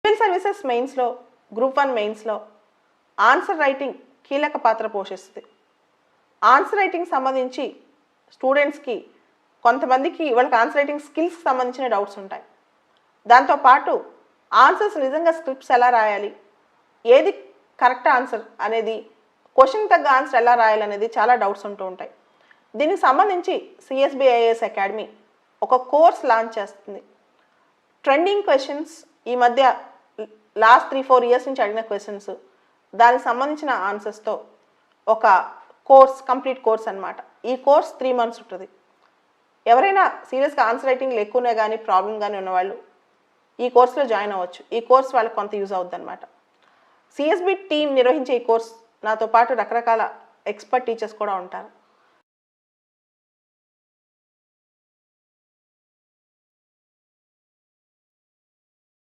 Civil services మెయిన్స్లో, group 1 మెయిన్స్లో answer writing కీలక పాత్ర పోషిస్తుంది. ఆన్సర్ రైటింగ్ సంబంధించి స్టూడెంట్స్కి కొంతమందికి వాళ్ళకి ఆన్సర్ రైటింగ్ స్కిల్స్కి సంబంధించిన డౌట్స్ ఉంటాయి. దాంతోపాటు ఆన్సర్స్ నిజంగా స్క్రిప్ట్స్ ఎలా రాయాలి, ఏది కరెక్ట్ ఆన్సర్ అనేది, క్వశ్చన్ తగ్గ ఆన్సర్ ఎలా రాయాలనేది చాలా డౌట్స్ ఉంటూ ఉంటాయి. దీనికి సంబంధించి సిఎస్బిఐఎస్ అకాడమీ ఒక కోర్స్ లాంచ్ చేస్తుంది. ట్రెండింగ్ క్వశ్చన్స్, ఈ మధ్య లాస్ట్ 3-4 ఇయర్స్ నుంచి అడిగిన క్వశ్చన్స్, దానికి సంబంధించిన ఆన్సర్స్తో ఒక కోర్స్, కంప్లీట్ కోర్స్ అనమాట. ఈ కోర్స్ 3 months ఉంటుంది. ఎవరైనా సీరియస్గా ఆన్సర్ రైటింగ్లు ఎక్కువనే కానీ ప్రాబ్లం కానీ ఉన్నవాళ్ళు ఈ కోర్సులో జాయిన్ అవ్వచ్చు. ఈ కోర్స్ వాళ్ళకి కొంత యూజ్ అవుద్ది అనమాట. సిఎస్బి టీం నిర్వహించే ఈ కోర్స్ నాతో పాటు రకరకాల ఎక్స్పర్ట్ టీచర్స్ కూడా ఉంటారు.